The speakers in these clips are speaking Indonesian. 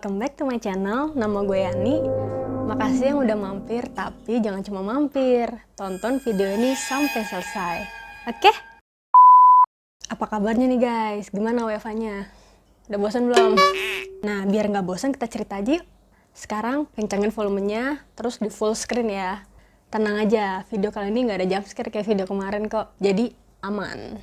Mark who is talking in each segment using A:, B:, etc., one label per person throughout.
A: welcome back to my channel. Nama gue Yani. Makasih yang udah mampir, tapi jangan cuma mampir. Tonton video ini sampai selesai. Oke? Apa kabarnya nih guys? Gimana WFH-nya? Udah bosan belum? Nah, biar nggak bosan kita cerita aja yuk. Sekarang kencangin volumenya, terus di full screen ya. Tenang aja, video kali ini nggak ada jump scare kayak video kemarin kok. Jadi aman.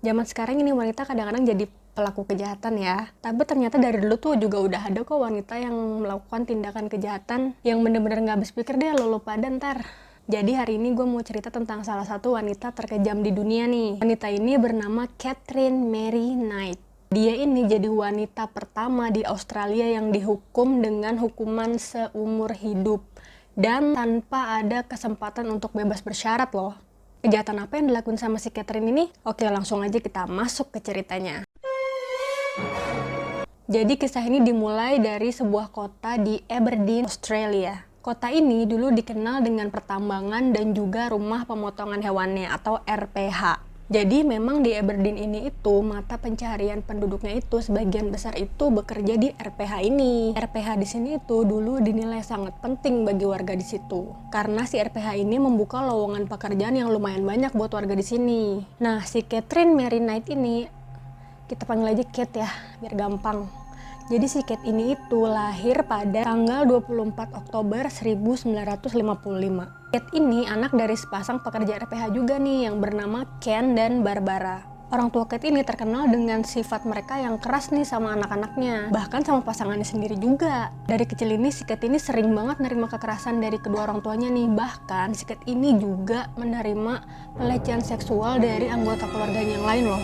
A: Zaman sekarang ini wanita kadang-kadang jadi pelaku kejahatan ya. Tapi ternyata dari dulu tuh juga udah ada kok wanita yang melakukan tindakan kejahatan yang bener-bener nggak habis pikir deh, lo lupa dan ntar. Jadi hari ini gue mau cerita tentang salah satu wanita terkejam di dunia nih. Wanita ini bernama Catherine Mary Knight. Dia ini jadi wanita pertama di Australia yang dihukum dengan hukuman seumur hidup. Dan tanpa ada kesempatan untuk bebas bersyarat loh. Kejahatan apa yang dilakukan sama si Catherine ini? Oke, langsung aja kita masuk ke ceritanya. Jadi kisah ini dimulai dari sebuah kota di Aberdeen, Australia. Kota ini dulu dikenal dengan pertambangan dan juga rumah pemotongan hewannya atau RPH. Jadi memang di Aberdeen ini itu mata pencaharian penduduknya itu sebagian besar itu bekerja di RPH ini. RPH di sini itu dulu dinilai sangat penting bagi warga di situ. Karena si RPH ini membuka lowongan pekerjaan yang lumayan banyak buat warga di sini. Nah, si Catherine Mary Knight ini kita panggil aja Kate ya, biar gampang. Jadi si Kate ini itu lahir pada tanggal 24 Oktober 1955. Kate ini anak dari sepasang pekerja RPH juga nih yang bernama Ken dan Barbara. Orang tua Kate ini terkenal dengan sifat mereka yang keras nih sama anak-anaknya. Bahkan sama pasangannya sendiri juga. Dari kecil ini si Kate ini sering banget menerima kekerasan dari kedua orang tuanya nih. Bahkan si Kate ini juga menerima pelecehan seksual dari anggota keluarganya yang lain loh.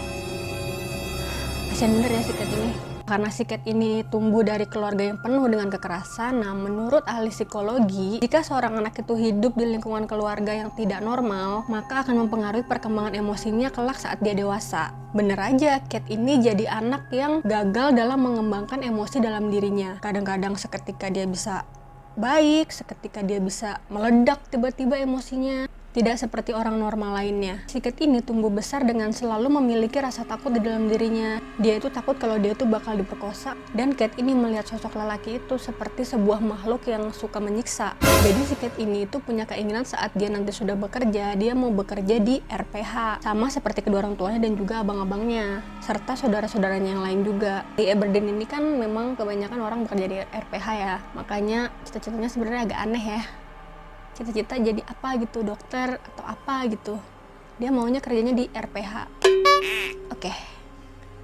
A: Kasian bener ya si Kate ini. Karena si Kate ini tumbuh dari keluarga yang penuh dengan kekerasan, nah menurut ahli psikologi, jika seorang anak itu hidup di lingkungan keluarga yang tidak normal, maka akan mempengaruhi perkembangan emosinya kelak saat dia dewasa. Bener aja, Kate ini jadi anak yang gagal dalam mengembangkan emosi dalam dirinya. Kadang-kadang seketika dia bisa baik, seketika dia bisa meledak tiba-tiba emosinya. Tidak seperti orang normal lainnya. Si Kate ini tumbuh besar dengan selalu memiliki rasa takut di dalam dirinya. Dia itu takut kalau dia itu bakal diperkosa. Dan Kate ini melihat sosok lelaki itu seperti sebuah makhluk yang suka menyiksa. Jadi si Kate ini itu punya keinginan saat dia nanti sudah bekerja, dia mau bekerja di RPH. Sama seperti kedua orang tuanya dan juga abang-abangnya. Serta saudara-saudaranya yang lain juga. Di Aberdeen ini kan memang kebanyakan orang bekerja di RPH ya. Makanya cita-citanya sebenarnya agak aneh ya. Cita-cita jadi apa gitu, dokter atau apa gitu. Dia maunya kerjanya di RPH. Oke.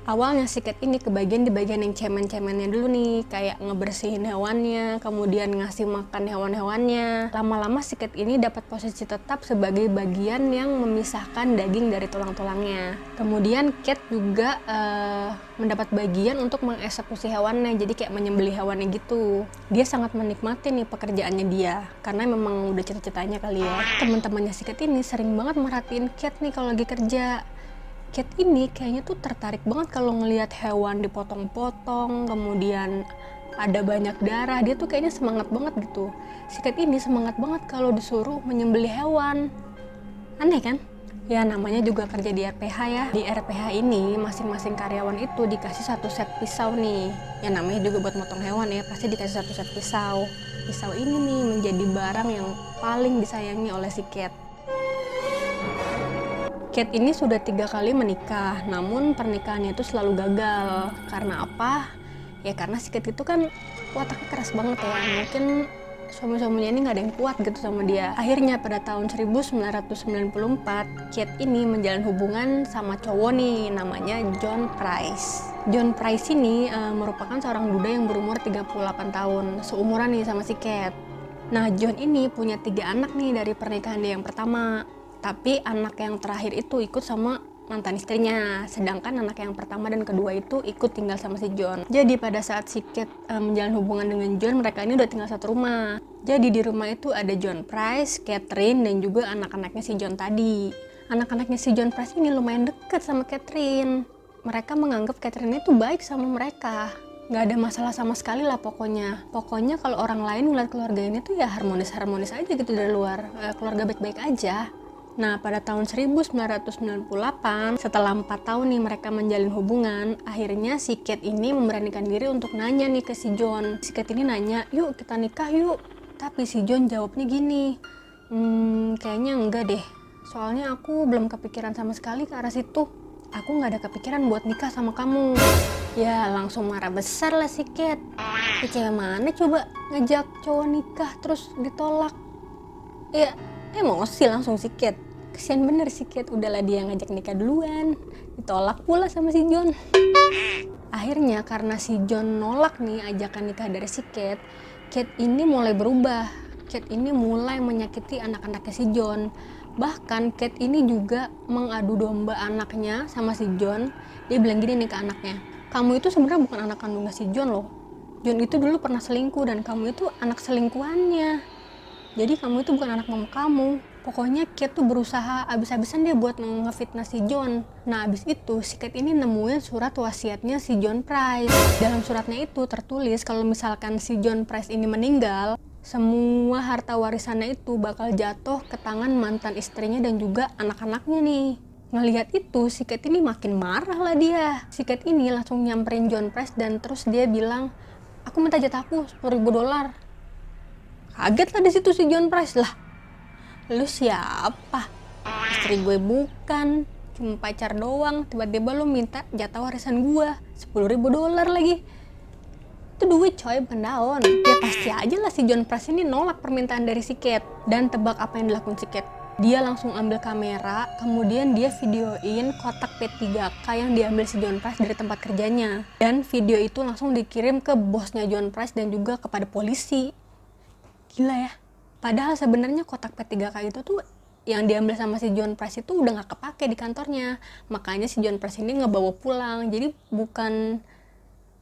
A: Awalnya si Kate ini kebagian di bagian yang cemen-cemennya dulu nih, kayak ngebersihin hewannya, kemudian ngasih makan hewan-hewannya. Lama-lama si Kate ini dapat posisi tetap sebagai bagian yang memisahkan daging dari tulang-tulangnya. Kemudian Kate juga mendapat bagian untuk mengeksekusi hewannya, jadi kayak menyembelih hewannya gitu. Dia sangat menikmati nih pekerjaannya dia, karena memang udah cita-citanya kali ya. Teman-temannya si Kate ini sering banget merhatiin Kate nih kalau lagi kerja. Kate ini kayaknya tuh tertarik banget kalau ngelihat hewan dipotong-potong, kemudian ada banyak darah. Dia tuh kayaknya semangat banget gitu. Si Kate ini semangat banget kalau disuruh menyembelih hewan. Aneh kan? Ya namanya juga kerja di RPH ya. Di RPH ini masing-masing karyawan itu dikasih satu set pisau nih. Ya namanya juga buat motong hewan ya, pasti dikasih satu set pisau. Pisau ini nih menjadi barang yang paling disayangi oleh si Kate. Kate ini sudah 3 kali menikah, namun pernikahannya itu selalu gagal. Karena apa? Ya karena si Kate itu kan wataknya keras banget ya. Mungkin suami-suaminya ini nggak ada yang kuat gitu sama dia. Akhirnya pada tahun 1994, Kate ini menjalin hubungan sama cowok nih, namanya John Price. John Price ini merupakan seorang duda yang berumur 38 tahun, seumuran nih sama si Kate. Nah, John ini punya 3 anak nih dari pernikahan dia yang pertama. Tapi anak yang terakhir itu ikut sama mantan istrinya, sedangkan anak yang pertama dan kedua itu ikut tinggal sama si John. Jadi pada saat si Kate menjalin hubungan dengan John, mereka ini udah tinggal satu rumah. Jadi di rumah itu ada John Price, Catherine, dan juga anak-anaknya si John tadi. Anak-anaknya si John Price ini lumayan dekat sama Catherine. Mereka menganggap Catherine itu baik sama mereka. Nggak ada masalah sama sekali lah pokoknya. Pokoknya kalau orang lain ngeliat keluarga ini tuh ya harmonis-harmonis aja gitu dari luar. Keluarga baik-baik aja. Nah, pada tahun 1998, setelah 4 tahun nih mereka menjalin hubungan, akhirnya si Kate ini memberanikan diri untuk nanya nih ke si John. Si Kate ini nanya, yuk kita nikah yuk. Tapi si John jawabnya gini, kayaknya enggak deh. Soalnya aku belum kepikiran sama sekali ke arah situ. Aku nggak ada kepikiran buat nikah sama kamu. Ya, langsung marah besar lah si Kate. Cewek mana coba ngajak cowok nikah terus ditolak? Ya, emosi langsung si Kate. Kesian bener si Kate, udahlah dia ngajak nikah duluan. Ditolak pula sama si John. Akhirnya karena si John nolak nih ajakan nikah dari si Kate, Kate ini mulai berubah. Kate ini mulai menyakiti anak-anaknya si John. Bahkan Kate ini juga mengadu domba anaknya sama si John. Dia bilang gini nih ke anaknya, kamu itu sebenarnya bukan anak kandungnya si John loh. John itu dulu pernah selingkuh dan kamu itu anak selingkuhannya. Jadi kamu itu bukan anak mama kamu. Pokoknya Kate tuh berusaha abis-abisan dia buat ngefitnah si John. Nah abis itu si Kate ini nemuin surat wasiatnya si John Price. Dalam suratnya itu tertulis kalau misalkan si John Price ini meninggal, semua harta warisannya itu bakal jatuh ke tangan mantan istrinya dan juga anak-anaknya nih. Ngelihat itu si Kate ini makin marah lah dia. Si Kate ini langsung nyamperin John Price dan terus dia bilang, aku minta jatah aku $10.000. Kaget lah di situ si John Price, lah lu siapa? Istri gue bukan, cuma pacar doang, tiba-tiba lu minta jatah warisan gue $10.000 lagi. Itu duit coy, bukan daun. Ya pasti aja lah si John Price ini nolak permintaan dari si Kate. Dan tebak apa yang dilakukan si Kate? Dia langsung ambil kamera, kemudian dia videoin kotak P3K yang diambil si John Price dari tempat kerjanya. Dan video itu langsung dikirim ke bosnya John Price dan juga kepada polisi. Gila ya. Padahal sebenarnya kotak P3K itu tuh yang diambil sama si John Price itu udah gak kepake di kantornya. Makanya si John Price ini ngebawa pulang. Jadi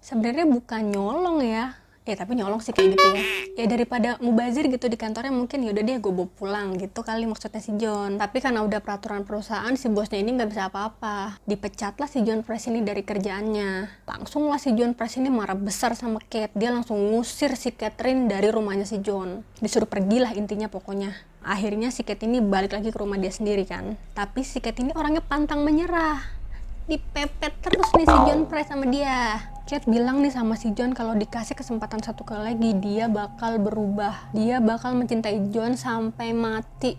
A: sebenarnya bukan nyolong ya. Tapi nyolong sih kayak gitu ya. Ya daripada mubazir gitu di kantornya, mungkin yaudah deh gue bawa pulang gitu kali maksudnya si John. Tapi karena udah peraturan perusahaan, si bosnya ini gak bisa apa-apa. Dipecatlah si John Price ini dari kerjaannya. Langsung lah si John Price ini marah besar sama Kate. Dia langsung ngusir si Catherine dari rumahnya si John. Disuruh pergilah intinya pokoknya. Akhirnya si Kate ini balik lagi ke rumah dia sendiri kan. Tapi si Kate ini orangnya pantang menyerah. Dipepet terus nih si John Price sama dia. Kate bilang nih sama si John kalau dikasih kesempatan satu kali lagi dia bakal berubah. Dia bakal mencintai John sampai mati.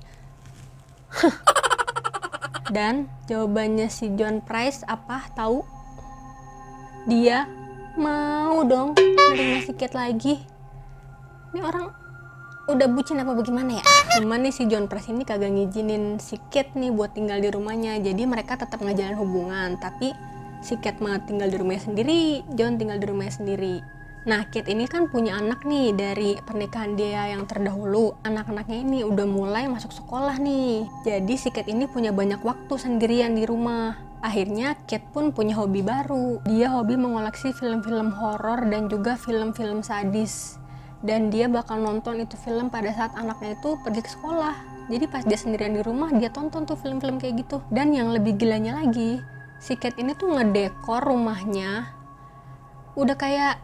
A: Dan jawabannya si John Price apa? Tahu? Dia mau dong nerima si Kate lagi. Ini orang udah bucin apa bagaimana ya? Cuman nih si John Price ini kagak ngizinin si Kate nih buat tinggal di rumahnya. Jadi mereka tetap ngejalan hubungan, tapi si Kate mah tinggal di rumahnya sendiri, John tinggal di rumahnya sendiri. Nah, Kate ini kan punya anak nih dari pernikahan dia yang terdahulu. Anak-anaknya ini udah mulai masuk sekolah nih. Jadi si Kate ini punya banyak waktu sendirian di rumah. Akhirnya Kate pun punya hobi baru. Dia hobi mengoleksi film-film horor dan juga film-film sadis. Dan dia bakal nonton itu film pada saat anaknya itu pergi ke sekolah. Jadi pas dia sendirian di rumah, dia tonton tuh film-film kayak gitu. Dan yang lebih gilanya lagi, si Kate ini tuh ngedekor rumahnya udah kayak,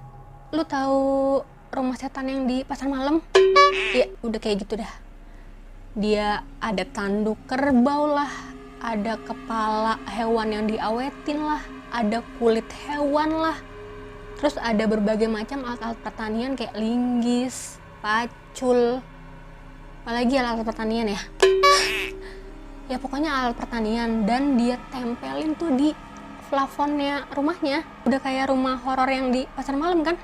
A: lu tahu rumah setan yang di pasar malam? Ya udah kayak gitu dah. Dia ada tanduk kerbau lah, ada kepala hewan yang diawetin lah, ada kulit hewan lah, terus ada berbagai macam alat-alat pertanian kayak linggis, pacul, apalagi alat pertanian ya. Ya pokoknya alat pertanian, dan dia tempelin tuh di plafonnya rumahnya. Udah kayak rumah horor yang di pasar malam kan.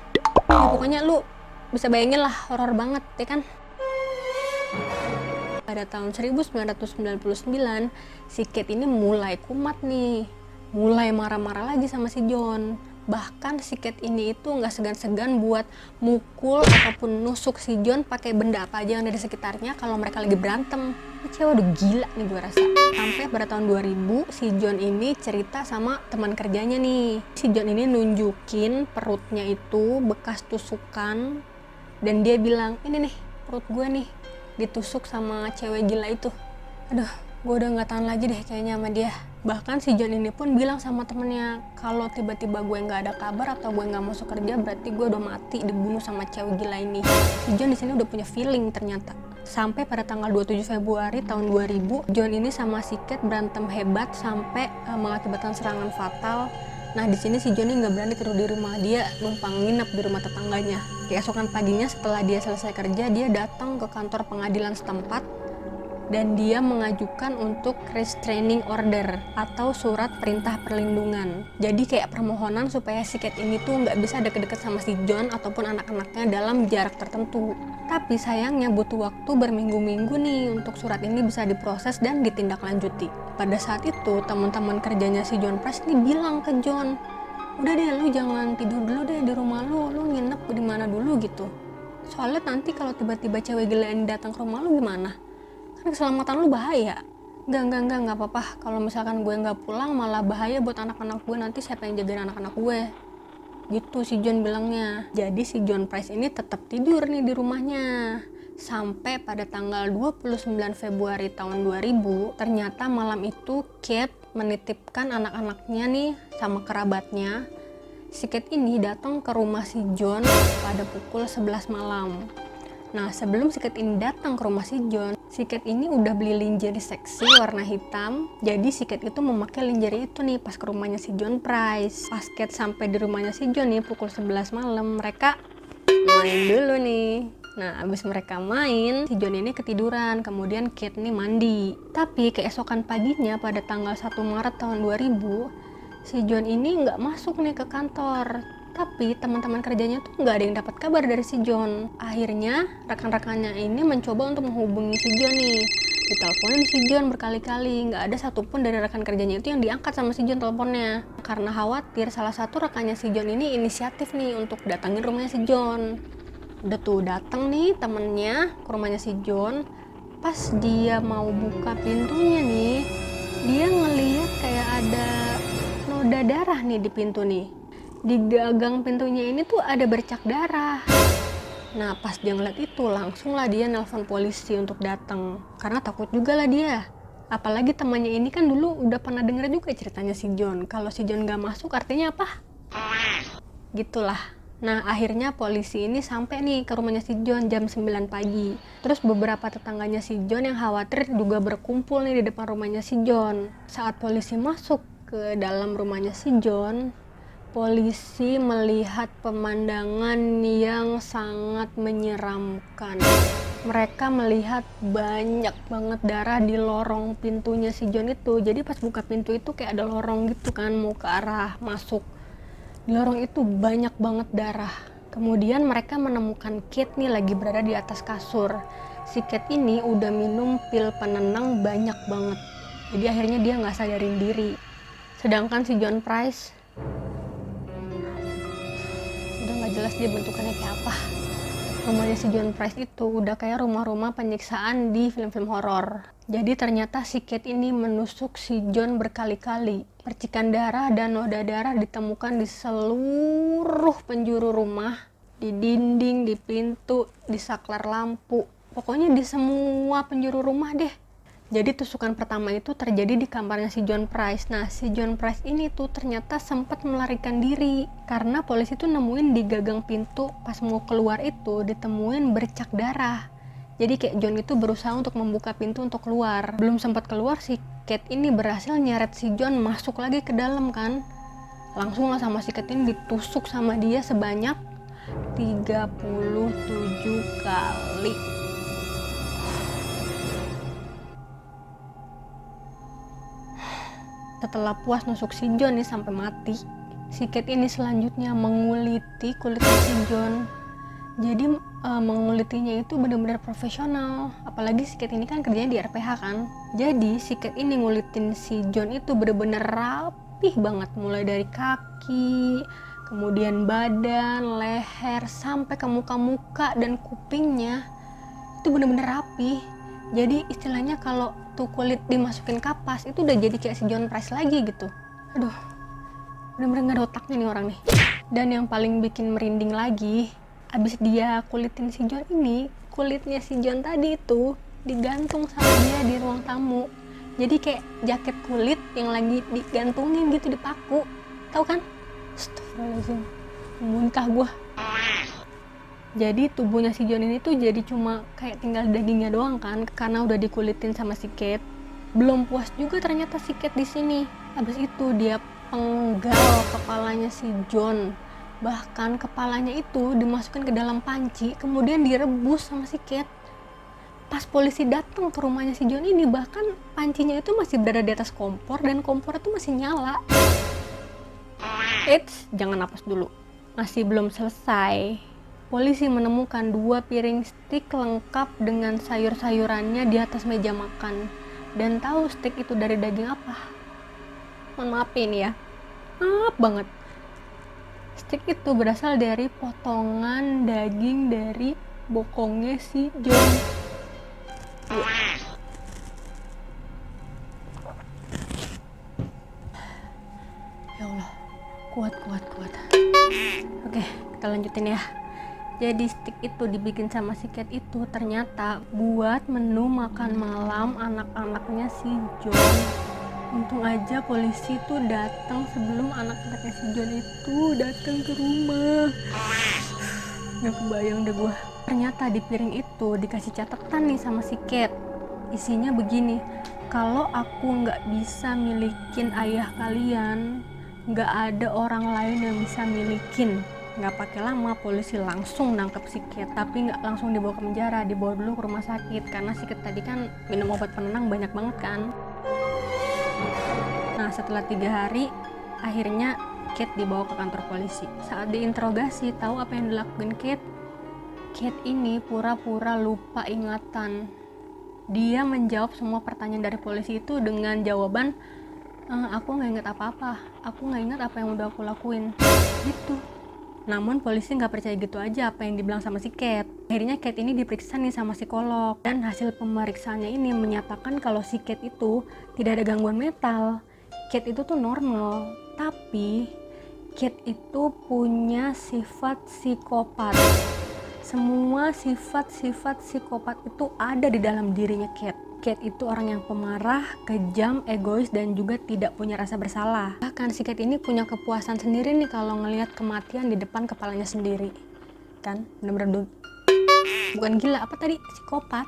A: Ya pokoknya lu bisa bayangin lah, horor banget ya kan. Pada tahun 1999 si Kate ini mulai kumat nih, mulai marah-marah lagi sama si John. Bahkan si Kate ini itu nggak segan-segan buat mukul ataupun nusuk si John pakai benda apa aja yang ada di sekitarnya kalau mereka lagi berantem. Ini cewek udah gila nih gue rasa. Sampai pada tahun 2000 si John ini cerita sama teman kerjanya nih. Si John ini nunjukin perutnya itu bekas tusukan dan dia bilang, ini nih perut gue nih ditusuk sama cewek gila itu. Aduh, gue udah nggak tahan lagi deh kayaknya sama dia. Bahkan si John ini pun bilang sama temennya, kalau tiba-tiba gue nggak ada kabar atau gue nggak masuk kerja, berarti gue udah mati dibunuh sama cewek gila ini. Si John di sini udah punya feeling ternyata. Sampai pada tanggal 27 Februari tahun 2000, John ini sama si Kate berantem hebat sampai mengakibatkan serangan fatal. Nah, di sini si John ini nggak berani tidur di rumah, dia numpang nginep di rumah tetangganya. Keesokan paginya setelah dia selesai kerja, dia datang ke kantor pengadilan setempat dan dia mengajukan untuk restraining order atau surat perintah perlindungan. Jadi kayak permohonan supaya si Kate ini tuh nggak bisa deket-deket sama si John ataupun anak-anaknya dalam jarak tertentu. Tapi sayangnya butuh waktu berminggu-minggu nih untuk surat ini bisa diproses dan ditindaklanjuti. Pada saat itu teman-teman kerjanya si John Price nih bilang ke John, udah deh lu jangan tidur dulu deh di rumah lu nginep di mana dulu gitu. Soalnya nanti kalau tiba-tiba cewek gila ini datang ke rumah lu gimana? Keselamatan lu bahaya. Enggak apa-apa. Kalau misalkan gue nggak pulang malah bahaya buat anak-anak gue, nanti siapa yang jagain anak-anak gue? Gitu si John bilangnya. Jadi si John Price ini tetap tidur nih di rumahnya. Sampai pada tanggal 29 Februari tahun 2000, ternyata malam itu Kate menitipkan anak-anaknya nih sama kerabatnya. Si Kate ini datang ke rumah si John pada pukul 11 malam. Nah, sebelum si Kate ini datang ke rumah si John, si Kate ini udah beli lingerie seksi warna hitam. Jadi si Kate itu memakai lingerie itu nih pas ke rumahnya si John Price. Pas Kate sampai di rumahnya si John nih pukul 11 malam, mereka main dulu nih. Nah, abis mereka main, si John ini ketiduran, kemudian Kate nih mandi. Tapi keesokan paginya pada tanggal 1 Maret tahun 2000, si John ini nggak masuk nih ke kantor. Tapi teman-teman kerjanya tuh nggak ada yang dapat kabar dari si John. Akhirnya rekan-rekannya ini mencoba untuk menghubungi si John nih. Diteleponin si John berkali-kali, nggak ada satupun dari rekan kerjanya itu yang diangkat sama si John teleponnya. Karena khawatir salah satu rekannya si John ini inisiatif nih untuk datangin rumahnya si John. Udah tuh datang nih temennya ke rumahnya si John. Pas dia mau buka pintunya nih, dia ngeliat kayak ada noda darah nih di pintu nih. Di gagang pintunya ini tuh ada bercak darah. Nah, pas dia ngeliat itu, langsung lah dia nelpon polisi untuk datang. Karena takut juga lah dia. Apalagi temannya ini kan dulu udah pernah denger juga ceritanya si John. Kalau si John gak masuk artinya apa? Gitulah. Nah, akhirnya polisi ini sampai nih ke rumahnya si John jam 9 pagi. Terus beberapa tetangganya si John yang khawatir juga berkumpul nih di depan rumahnya si John. Saat polisi masuk ke dalam rumahnya si John, polisi melihat pemandangan yang sangat menyeramkan. Mereka melihat banyak banget darah di lorong pintunya si John itu. Jadi pas buka pintu itu kayak ada lorong gitu kan, mau ke arah masuk. Di lorong itu banyak banget darah. Kemudian mereka menemukan Kate nih lagi berada di atas kasur. Si Kate ini udah minum pil penenang banyak banget. Jadi akhirnya dia nggak sadarin diri. Sedangkan si John Price udah nggak jelas dia bentukannya kayak apa. Rumahnya si John Price itu udah kayak rumah-rumah penyiksaan di film-film horor. Jadi ternyata si Kate ini menusuk si John berkali-kali. Percikan darah dan noda darah ditemukan di seluruh penjuru rumah, di dinding, di pintu, di saklar lampu. Pokoknya di semua penjuru rumah deh. Jadi tusukan pertama itu terjadi di kamarnya si John Price. Nah, si John Price ini tuh ternyata sempat melarikan diri. Karena polisi tuh nemuin di gagang pintu pas mau keluar itu ditemuin bercak darah. Jadi kayak John itu berusaha untuk membuka pintu untuk keluar. Belum sempat keluar, si Kate ini berhasil nyeret si John masuk lagi ke dalam kan. Langsung lah sama si Kate ini ditusuk sama dia sebanyak 37 kali. Setelah puas nusuk si John nih sampai mati, si Kate ini selanjutnya menguliti kulitnya si John. Jadi mengulitinya itu benar-benar profesional. Apalagi si Kate ini kan kerjanya di RPH kan. Jadi si Kate ini ngulitin si John itu benar-benar rapih banget. Mulai dari kaki, kemudian badan, leher, sampai ke muka-muka dan kupingnya. Itu benar-benar rapih. Jadi istilahnya kalau tuh kulit dimasukin kapas itu udah jadi kayak si John Price lagi gitu. Aduh, bener-bener gak ada otaknya nih orang nih. Dan yang paling bikin merinding lagi, abis dia kulitin si John ini, kulitnya si John tadi itu digantung sama dia di ruang tamu. Jadi kayak jaket kulit yang lagi digantungin gitu, dipaku. Tahu kan? Astagfirullahaladzim, muntah gua. Jadi tubuhnya si John ini tuh jadi cuma kayak tinggal dagingnya doang kan, karena udah dikulitin sama si Kate. Belum puas juga ternyata si Kate di sini. Habis itu dia penggal kepalanya si John. Bahkan kepalanya itu dimasukkan ke dalam panci, kemudian direbus sama si Kate. Pas polisi datang ke rumahnya si John ini, bahkan pancinya itu masih berada di atas kompor dan kompor itu masih nyala. Eits, jangan napas dulu. Masih belum selesai. Polisi menemukan 2 piring stik lengkap dengan sayur-sayurannya di atas meja makan. Dan tahu stik itu dari daging apa? Mohon maaf ini ya. Maaf banget. Stik itu berasal dari potongan daging dari bokongnya si John. Ya Allah, kuat. Oke, kita lanjutin ya. Jadi stik itu dibikin sama si Kate itu ternyata buat menu makan malam anak-anaknya si John. Untung aja polisi tuh datang sebelum anak-anaknya si John itu datang ke rumah. Gak kebayang deh gue. Ternyata di piring itu dikasih catatan nih sama si Kate. Isinya begini, kalau aku nggak bisa milikin ayah kalian, nggak ada orang lain yang bisa milikin. Nggak pakai lama, polisi langsung nangkep si Kate, tapi nggak langsung dibawa ke penjara, dibawa dulu ke rumah sakit karena si Kate tadi kan minum obat penenang banyak banget kan. Nah, setelah 3 hari akhirnya Kate dibawa ke kantor polisi. Saat diinterogasi, tahu apa yang dilakukan Kate? Kate ini pura-pura lupa ingatan. Dia menjawab semua pertanyaan dari polisi itu dengan jawaban, aku nggak ingat apa-apa, aku nggak ingat apa yang udah aku lakuin, gitu. Namun polisi nggak percaya gitu aja apa yang dibilang sama si Kate. Akhirnya Kate ini diperiksa nih sama psikolog, dan hasil pemeriksaannya ini menyatakan kalau si Kate itu tidak ada gangguan mental. Kate itu tuh normal, tapi Kate itu punya sifat psikopat. Semua sifat-sifat psikopat itu ada di dalam dirinya Kate. Kate itu orang yang pemarah, kejam, egois, dan juga tidak punya rasa bersalah. Bahkan si Kate ini punya kepuasan sendiri nih kalau ngelihat kematian di depan kepalanya sendiri. Kan? Bener-bener bukan gila, apa tadi? Psikopat.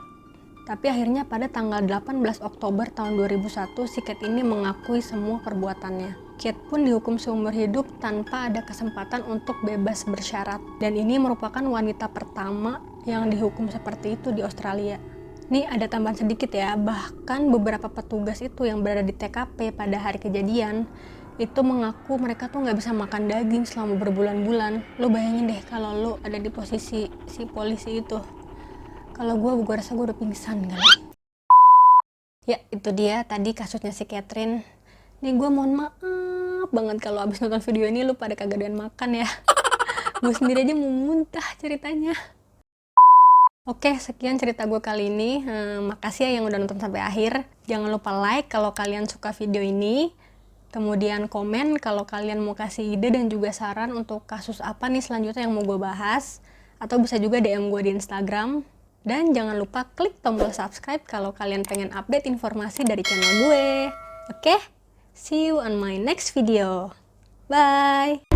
A: Tapi akhirnya pada tanggal 18 Oktober tahun 2001, si Kate ini mengakui semua perbuatannya. Kate pun dihukum seumur hidup tanpa ada kesempatan untuk bebas bersyarat. Dan ini merupakan wanita pertama yang dihukum seperti itu di Australia. Nih ada tambahan sedikit ya, bahkan beberapa petugas itu yang berada di TKP pada hari kejadian itu mengaku mereka tuh nggak bisa makan daging selama berbulan-bulan. Lo bayangin deh kalau lo ada di posisi si polisi itu. Kalau gue rasa gue udah pingsan kali. Ya itu dia tadi kasusnya si Catherine. Nih gue mohon maaf banget kalau abis nonton video ini lu pada kagak doyan makan ya. Gue sendiri aja mau muntah ceritanya. Oke, sekian cerita gue kali ini. Makasih ya yang udah nonton sampai akhir. Jangan lupa like kalau kalian suka video ini. Kemudian komen kalau kalian mau kasih ide dan juga saran untuk kasus apa nih selanjutnya yang mau gue bahas. Atau bisa juga DM gue di Instagram. Dan jangan lupa klik tombol subscribe kalau kalian pengen update informasi dari channel gue. Oke? See you on my next video. Bye!